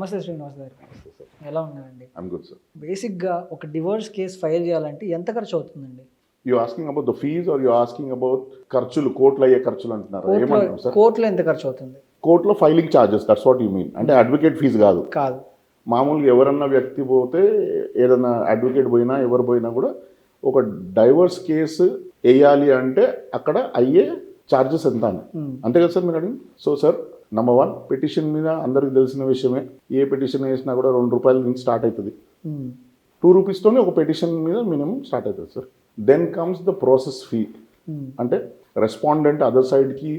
నమస్తే శ్రీనివాస్ గారు, ఎలా ఉన్నారండి? I'm good sir. బేసిక్గా ఒక డివోర్స్ కేసు ఫైల్ చేయాలంటే ఎంత ఖర్చు అవుతుందండి? You asking about the fees or you asking about ఖర్చులు, కోర్టులో అయ్యే ఖర్చులు అంటున్నారు? ఏమంటున్నారు సార్? కోర్టులో ఎంత ఖర్చు అవుతుంది? కోర్టులో filing charges, that's what you mean. అంటే అడ్వకేట్ ఫీజు కాదు. కాదు, మామూలుగా ఎవరన్నా వ్యక్తి పోతే, ఏదన్నా అడ్వకేట్ పోయినా ఎవరు పోయినా కూడా ఒక డైవర్స్ కేసు వేయాలి అంటే అక్కడ అయ్యే ఛార్జెస్ ఎంత అని, అంతే కదా సార్ మీరు అడిగింది? సో సార్, నెంబర్ 1, పిటిషన్ మీద అందరికి తెలిసిన విషయమే, ఏ పిటిషన్ వేసినా కూడా ₹2 నుంచి స్టార్ట్ అవుతుంది. ₹2తోనే ఒక పిటిషన్ మీద మినిమం స్టార్ట్ అవుతుంది sir. Then comes the process fee. అంటే రెస్పాండెంట్ అదర్ సైడ్కి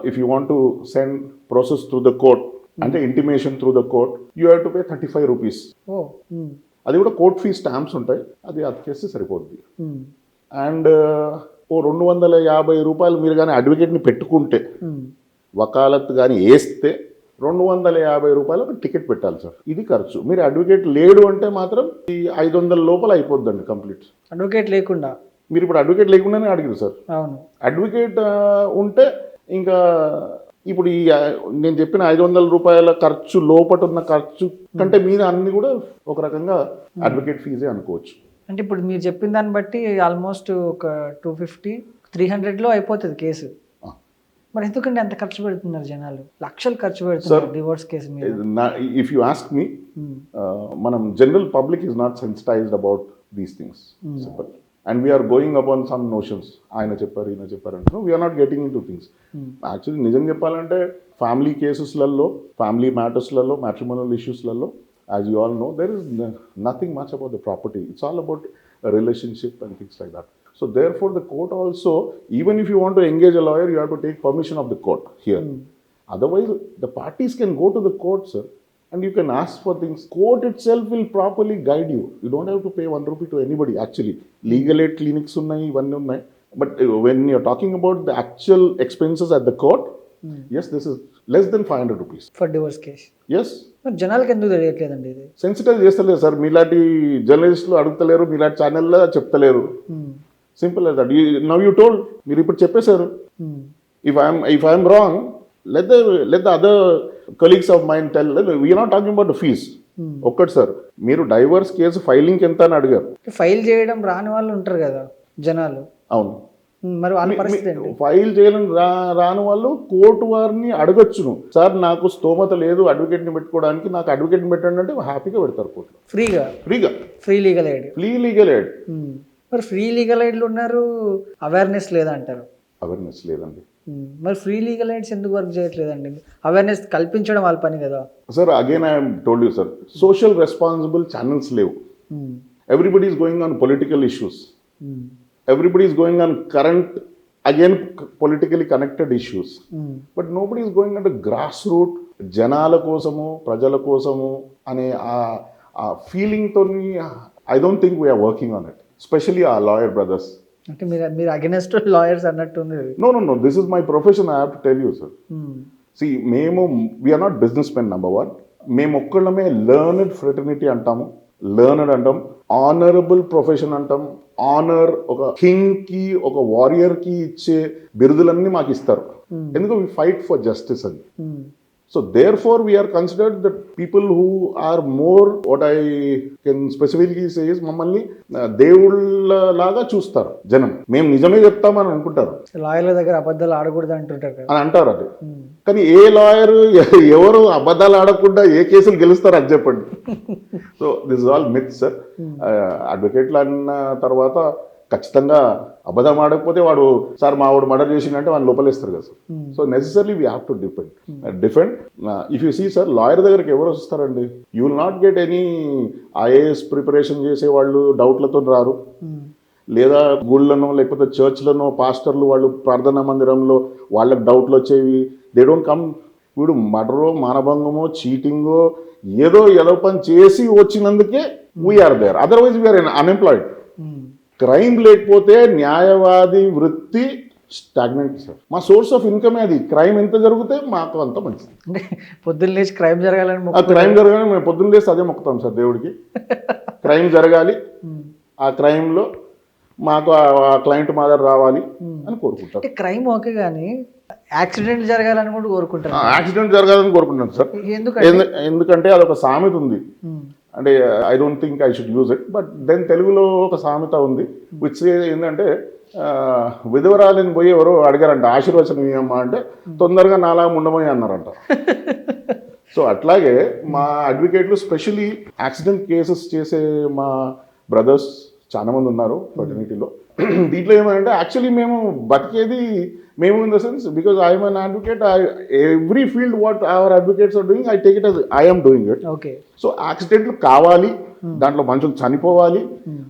if you want to send process through the court, అంటే intimation through the court, you have to pay ₹35. అది కూడా కోర్ట్ ఫీ స్టాంప్స్ ఉంటాయి, అది అతికేస్తే సరిపోద్ది. అండ్ ఓ ₹250 మీరు కానీ అడ్వకేట్ని పెట్టుకుంటే, వకాలత్ కానీ వేస్తే ₹250 ఒక టికెట్ పెట్టాలి సార్. ఇది ఖర్చు. మీరు అడ్వకేట్ లేడు అంటే మాత్రం ఈ 500 లోపల అయిపోద్దండి కంప్లీట్. అడ్వకేట్ లేకుండా? మీరు ఇప్పుడు అడ్వకేట్ లేకుండానే అడిగారు సార్. అవును. అడ్వకేట్ ఉంటే ఇంకా ఇప్పుడు ఈ నేను చెప్పిన ₹500 ఖర్చు లోపట ఉన్న ఖర్చు కంటే మీద అన్ని కూడా ఒక రకంగా అడ్వకేట్ ఫీజే అనుకోవచ్చు. అంటే ఇప్పుడు మీరు చెప్పిన దాన్ని బట్టి ఆల్మోస్ట్ ఒక 250-300లో అయిపోతుంది కేసు. మరి ఎందుకంటే అంత ఖర్చు పెడుతున్నారు జనాలు? లక్షలు ఖర్చు పెడుతున్నారు డివోర్స్ కేసు మీద. ఇఫ్ యూ ఆస్క్ మీ, మనం general public is not sensitized about these things. Simple. And we are going upon some notions. ఆయన చెప్పారు, ఈయన చెప్పారు అంటున్నాం. We are not getting into things. Actually నిజం చెప్పాలంటే ఫ్యామిలీ కేసెస్లలో, ఫ్యామిలీ మ్యాటర్స్లలో, మ్యాట్రిమోనల్ ఇష్యూస్లలో, as you all know, there is nothing much about the property. It's all about a relationship and things like that. So therefore the court also, even if you want to engage a lawyer, you have to take permission of the court here. Otherwise the parties can go to the court, sir, and you can ask for things. Court itself will properly guide you. You don't have to pay ₹1 to anybody. Actually legal aid clinics unnai, ivanni unnai, but when you're talking about the actual expenses at the court, yes, this is less than ₹500 for divorce case. yes. మరి జనాలకు ఎందుకు తెలియట్లేదండి ఇది? Sensitise చేస్తలేరు sir. మీలాంటి జర్నలిస్టులు అడుగుతలేరు, మీలాంటి ఛానల్లో చెప్తలేరు. Simple as that. Now you told, మీరు ఇప్పుడు చెప్పేశారు. If I'm wrong, let the other colleagues of mine tell. We are not talking about the fees. ఒక్కటి సార్, మీరు డైవర్స్ కేసు ఫైలింగ్ ఎంత అని అడిగారు. ఫైల్ చేయడం రాని వాళ్ళు ఉంటారు కదా జనాలు. అవును. మరి వాళ్ళ పరిస్థితి ఏంటి? ఫైల్ చేయడం రాని వాళ్ళు కోర్టు వారిని అడగచ్చును. సార్ నాకు స్తోమత లేదు అడ్వకేట్ని పెట్టుకోవడానికి, నాకు అడ్వకేట్ని పెట్టండి అంటే హ్యాపీగా పెడతారు కోర్టులో. Free legal aid. మరి ఫ్రీ లీగల్ ఎయిడ్లు ఉన్నారు, అవేర్నెస్ లేదంటారు. అవేర్నెస్ లేదండి. మరి ఫ్రీ లీగల్ ఎయిడ్స్ ఎందుకు వర్క్ చేయట్లేదండి? అవేర్నెస్ కల్పించడం వాళ్ళ పని కదా sir. Again I told you sir, social responsible channels లేవు. Everybody is going on political issues. Everybody is going on current, again politically connected issues, but nobody is going at a grassroots జనాల కోసము, ప్రజల కోసము అనే ఆ feeling తోని I don't think we are working on it, especially our lawyer brothers. అంటే మీరు against lawyers అన్నట్టుంది. No, this is my profession, I have to tell you sir. See, we are not businessmen, number 1. మేము ఒక్కళ్ళమే learned fraternity అంటాము, learned అంటాం, honourable profession అంటాం. Honour ఒక king కి, ఒక వారియర్ కి ఇచ్చే బిరుదులన్నీ మాకు ఇస్తారు. ఎందుకు? వి ఫైట్ ఫర్ జస్టిస్ అని. So therefore we are considered the people who are more, what I can specifically says, మమ్మల్ని దేవుళ్ళ లాగా చూస్తారు జనం. మేము నిజమే చెప్తామని అనుకుంటారు. లాయర్ల దగ్గర అబద్ధాలు ఆడకూడదు అంటుంటారు అని అంటారు. అది కానీ ఏ లాయర్ ఎవరు అబద్ధాలు ఆడకుండా ఏ కేసులు గెలుస్తారు అది చెప్పండి. So this is all myth sir. అడ్వకేట్లు అన్న తర్వాత ఖచ్చితంగా అబద్ధం ఆడకపోతే వాడు సార్ మా వాడు మర్డర్ చేసిందంటే వాళ్ళు లోపలేస్తారు కదా sir. So necessary we have to defend. If you see sir, lawyer దగ్గరికి ఎవరు వస్తారండి? You will not get any IAS preparation చేసే వాళ్ళు డౌట్లతో రారు. లేదా గుళ్ళనో లేకపోతే చర్చ్లనో పాస్టర్లు వాళ్ళు ప్రార్థనా మందిరంలో వాళ్ళకి డౌట్లు వచ్చేవి. They don't come. వీడు మర్డరో, మానభంగమో, చీటింగో ఏదో పని చేసి వచ్చినందుకే we are there. Otherwise we are unemployed. Crime లేకపోతే న్యాయవాది వృత్తి స్టాగ్నెంట్ సార్. మా సోర్స్ ఆఫ్ ఇన్కమే అది. క్రైమ్ ఎంత జరిగితే మాకు అంత మంచిది. అంటే పొద్దున్న లేచి క్రైమ్ జరగాలని, మేము పొద్దున్న లేచి అదే మొక్కుతాం సార్ దేవుడికి. క్రైమ్ జరగాలి, ఆ క్రైమ్లో మాకు ఆ క్లయింట్ మా దగ్గర రావాలి అని కోరుకుంటాం. క్రైమ్ ఓకే, కానీ యాక్సిడెంట్ జరగాలని కూడా కోరుకుంటారు. యాక్సిడెంట్ జరగాలని కోరుకుంటున్నాను సార్. ఎందుకంటే అదొక సామెత ఉంది, అంటే I don't think I should use it, but then తెలుగులో ఒక సామెత ఉంది విచ్ ఏంటంటే విధవరాలని పోయి ఎవరో అడిగారంట ఆశీర్వచనం ఇవ్వమ్మా అంటే తొందరగా నాలా ఉండమని అన్నారంట. సో అట్లాగే మా అడ్వకేట్లు స్పెషలీ యాక్సిడెంట్ కేసెస్ చేసే మా బ్రదర్స్ చాలా మంది ఉన్నారు ఫర్టిలిటీలో. దీంట్లో ఏమంటే యాక్చువల్లీ మేము బతికేది మేము in the sense because I'm an advocate, every field what our advocates are doing I take it as I'm doing it. Okay. So యాక్సిడెంట్లు కావాలి, దాంట్లో మనుషులు చనిపోవాలి,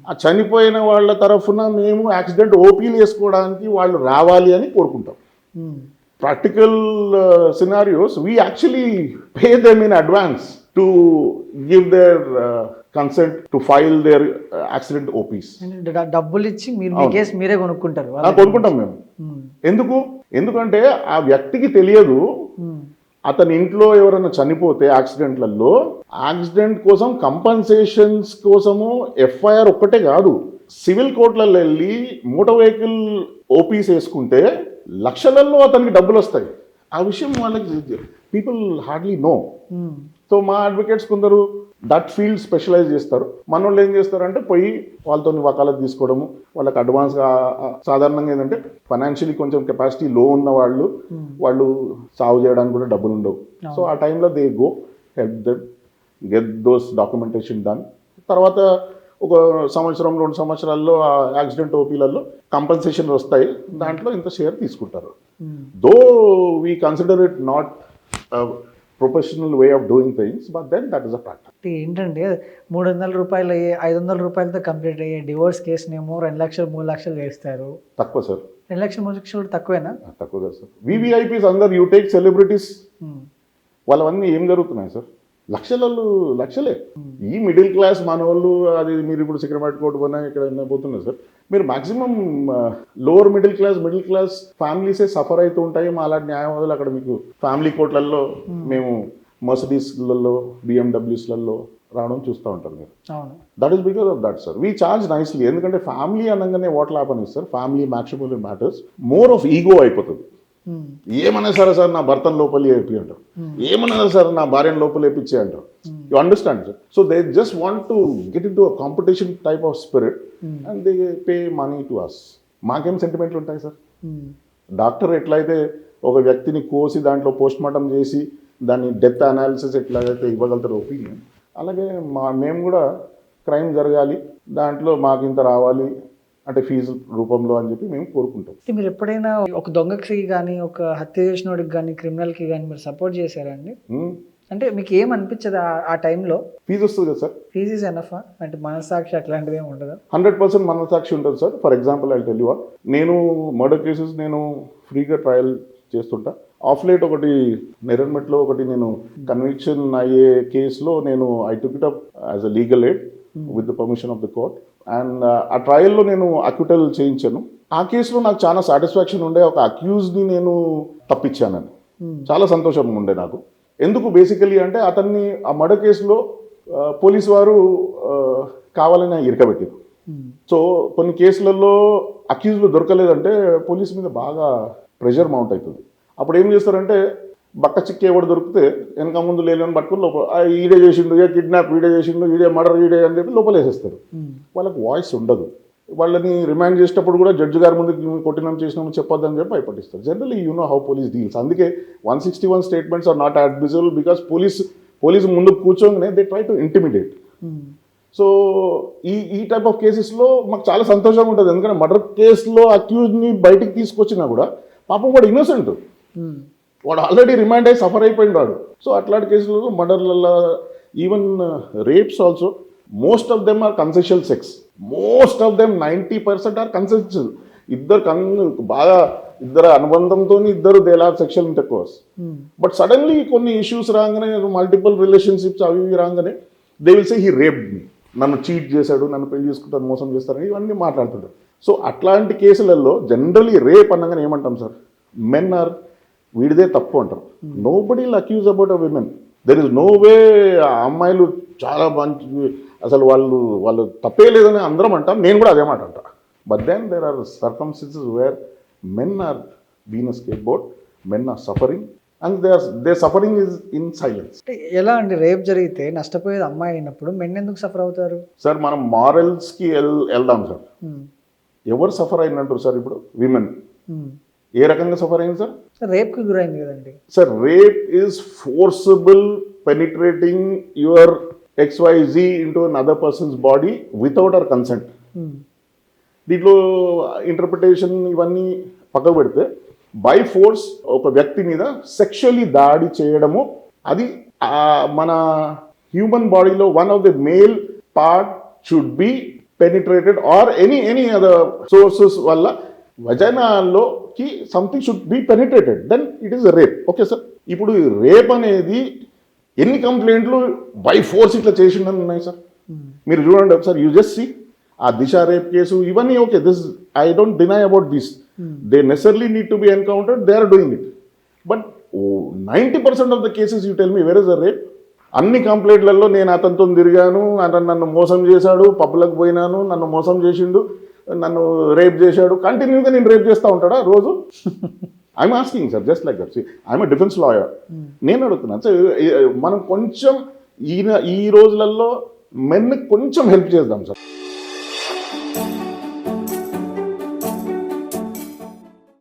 ఆ చనిపోయిన వాళ్ళ తరఫున మేము యాక్సిడెంట్ ఓపీలు వేసుకోవడానికి వాళ్ళు రావాలి అని కోరుకుంటాం. Practical scenarios we actually pay them in advance to give their consent to file their accident OPs. డబ్బులు ఇచ్చి మీరు మీ కేసు మీరే కొనుక్కుంటారు. కొనుక్కుంటాం మేము. ఎందుకంటే ఆ వ్యక్తికి తెలియదు అతని ఇంట్లో ఎవరైనా చనిపోతే యాక్సిడెంట్లలో యాక్సిడెంట్ కోసం కంపన్సేషన్స్ కోసము ఎఫ్ఐఆర్ ఒక్కటే కాదు, సివిల్ కోర్టులలో వెళ్ళి మోటార్ వెహికల్ ఓపీస్ వేసుకుంటే లక్షలలో అతనికి డబ్బులు వస్తాయి. ఆ విషయం వాళ్ళకి పీపుల్ హార్డ్లీ నో. సో మా అడ్వకేట్స్ కొందరు దట్ ఫీల్డ్ స్పెషలైజ్ చేస్తారు. మన వాళ్ళు ఏం చేస్తారంటే పోయి వాళ్ళతో వకాలత్ తీసుకోవడము, వాళ్ళకి అడ్వాన్స్గా సాధారణంగా ఏంటంటే ఫైనాన్షియలీ కొంచెం కెపాసిటీ లో ఉన్న వాళ్ళు సాగు చేయడానికి కూడా డబ్బులు ఉండవు. సో ఆ టైంలో they go help them get those documentation done. తర్వాత ఒక సంవత్సరం 2 సంవత్సరాల్లో ఆ యాక్సిడెంట్ ఓపీలలో కంపన్సేషన్ వస్తాయి, దాంట్లో ఇంత షేర్ తీసుకుంటారు. Though we consider it not professional way of doing things, but then that is a practice. ఏంటంటే 300 రూపాయలు అయ్యే 500 రూపాయలతో కంప్లీట్ అయ్యే డివోర్స్ కేసునేమో 2 లక్షలు 3 లక్షలు వేస్తారు. తక్కువ సార్. 2 లక్షలు 3 లక్షలు కూడా తక్కువేనా? తక్కువ కదా సార్. వివిఐపీస్ అందరు యూ టేక్ సెలబ్రిటీస్, వాళ్ళవన్నీ ఏం జరుగుతున్నాయి సార్? లక్షలే. ఈ మిడిల్ క్లాస్ మనవాళ్ళు అది మీరు ఇప్పుడు సికింద్రాబాద్ కోర్టు పోయినా ఇక్కడ పోతున్నారు సార్. మీరు మాక్సిమం లోవర్ మిడిల్ క్లాస్ ఫ్యామిలీసే సఫర్ అవుతూ ఉంటాయి. మా అలాంటి న్యాయవాదులు అక్కడ మీకు ఫ్యామిలీ కోర్టులలో మేము మర్సిడీస్లలో బిఎండబ్ల్యూస్లలో రావడం చూస్తూ ఉంటారు మీరు. That is because of that sir. We charge nicely. ఎందుకంటే ఫ్యామిలీ అనగానే what happen is sir, family matrimonial matters more of ego అయిపోతుంది. ఏమన్నా సరే సార్ నా భర్తను లోపలి వేపి అంటారు, ఏమన్నా సరే నా భార్యను లోపలి వేపించే అంటారు. You understand sir? So they just want to get in to a competition type of spirit and they pay money to us. మాకేం సెంటిమెంట్లు ఉంటాయి సార్? డాక్టర్ ఎట్లయితే ఒక వ్యక్తిని కోసి దాంట్లో పోస్ట్ మార్టం చేసి దాన్ని డెత్ అనాలిసిస్ ఎట్లయితే ఇవ్వగలుగుతారు ఒపీనియన్, అలాగే మేము కూడా క్రైమ్ జరగాలి, దాంట్లో మాకు ఇంత రావాలి అంటే ఫీజు రూపంలో అని చెప్పి మేము కోరుకుంటాం. మీరు ఎప్పుడైనా ఒక దొంగకి కానీ ఒక హత్య చేసినోడికి కానీ క్రిమినల్కి కానీ మీరు సపోర్ట్ చేశారండి? అంటే మీకు ఏం అనిపించదు ఆ టైంలో? ఫీజు వస్తుంది కదా సార్. Fee is ఎనఫా? అంటే మనసాక్షి అట్లాంటిది ఏమి ఉండదు? 100% మనసాక్షి ఉంటుంది sir. For example I tell you what, నేను మర్డర్ కేసెస్ నేను ఫ్రీగా ట్రయల్ చేస్తుంటా. ఆఫ్ లేట్ ఒకటి నెరన్మెట్లో ఒకటి నేను కన్విక్షన్ అయ్యే కేసులో నేను I took it up as a legal aid with the permission of the court. And ఆ ట్రయల్లో నేను అక్విటల్ చేయించాను. ఆ కేసులో నాకు చాలా సాటిస్ఫాక్షన్ ఉండే, ఒక అక్యూజ్ని నేను తప్పించానని చాలా సంతోషంగా ఉండే నాకు. ఎందుకు బేసికలీ అంటే అతన్ని ఆ మర్డర్ కేసులో పోలీసు వారు కావాలని ఇరకబెట్టారు. సో కొన్ని కేసులలో అక్యూజ్లు దొరకలేదంటే పోలీసు మీద బాగా ప్రెషర్ మౌంట్ అవుతుంది. అప్పుడు ఏం చేస్తారంటే బక్క చిక్కి ఎవడు దొరికితే వెనక ముందు లేని పట్టుకుని లోపల ఈడే చేసిండు, కిడ్నాప్ ఈడే చేసిండు, ఈడే మర్డర్ ఈడే అని చెప్పి లోపల వేసేస్తారు. వాళ్ళకి వాయిస్ ఉండదు. వాళ్ళని రిమాండ్ చేసేటప్పుడు కూడా జడ్జి గారి ముందు కొట్టినాం చేసినాము చెప్పొద్దని చెప్పి భయపడిస్తారు. Generally you know how police deals. అందుకే 161 statements are not admissible because police ముందు కూర్చోగానే they try to intimidate. So ఈ టైప్ ఆఫ్ కేసెస్లో మాకు చాలా సంతోషంగా ఉంటుంది. ఎందుకంటే మర్డర్ కేసులో అక్యూజ్ని బయటికి తీసుకొచ్చినా కూడా పాపం వాడు ఇన్నోసెంట్, వాడు ఆల్రెడీ రిమాండ్ అయ్యి సఫర్ అయిపోయినాడు. సో అట్లాంటి కేసులలో మర్డర్లలో even rapes also most of them are consensual sex. Most of them 90% are consensual. ఇద్దరు అనుబంధంతో ఇద్దరు they are sexual intercourse. But suddenly కొన్ని ఇష్యూస్ రాగానే మల్టిపుల్ రిలేషన్షిప్స్ అవి రాగానే they will say he raped me, నన్ను చీట్ చేశాడు, నన్ను పెళ్లి చేసుకుంటాను, మోసం చేస్తారని ఇవన్నీ మాట్లాడుతుంటారు. సో అట్లాంటి కేసులలో జనరలీ రేప్ అనగానే ఏమంటాం సార్, మెన్ ఆర్ వీడిదే తప్పు అంటారు. Nobody will accuse about a women. There is no way. అమ్మాయిలు చాలా మంచి, అసలు వాళ్ళు తప్పే లేదని అందరం అంటాం, నేను కూడా అదే మాట అంటా. But then there are circumstances where men are been a scape board men are suffering and they suffering is in silence. అంటే ఎలా అండి, రేప్ జరిగితే నష్టపోయేది అమ్మాయి అయినప్పుడు మెన్ ఎందుకు సఫర్ అవుతారు? సార్ మనం మారల్స్కి వెళ్దాం సార్. ఎవరు సఫర్ అయినట్టు సార్ ఇప్పుడు? విమెన్. ఏ రకంగా సఫర్ అయింది సార్? రేప్కి గురైంది కదండి sir. Rape is forcible penetrating your XYZ into another person's body without our consent. దీంట్లో ఇంటర్ప్రిటేషన్ ఇవన్నీ పక్కకు పెడితే బై ఫోర్స్ ఒక వ్యక్తి మీద సెక్షువల్లీ దాడి చేయడము, అది మన హ్యూమన్ బాడీలో one of the male part should be penetrated or any other sources వల్ల వజైనాలోకి something should be penetrated, then it is rape. Okay sir. ఇప్పుడు రేప్ అనేది ఎన్ని కంప్లైంట్లు బై ఫోర్స్ ఇట్లా చేసిండని ఉన్నాయి సార్. మీరు చూడండి ఒకసారి, యూ జస్ట్ సీ ఆ దిశ రేప్ కేసు ఇవన్నీ. Okay, this I don't deny about this, they necessarily need to be encountered, they are doing it. But 90% of the cases you tell me where is the rape? అన్ని కంప్లైంట్లలో నేను అతనితో తిరిగాను, నన్ను మోసం చేశాడు, పబ్లకు పోయినాను, నన్ను మోసం చేసిండు, నన్ను రేప్ చేశాడు, కంటిన్యూగా నేను రేప్ చేస్తూ ఉంటాడా రోజు? I'm asking sir, just like that. I'm a defence lawyer. నేను అడుగుతున్నాను సార్, మనం కొంచెం ఈ రోజులలో మెన్ కొంచెం హెల్ప్ చేద్దాం సార్.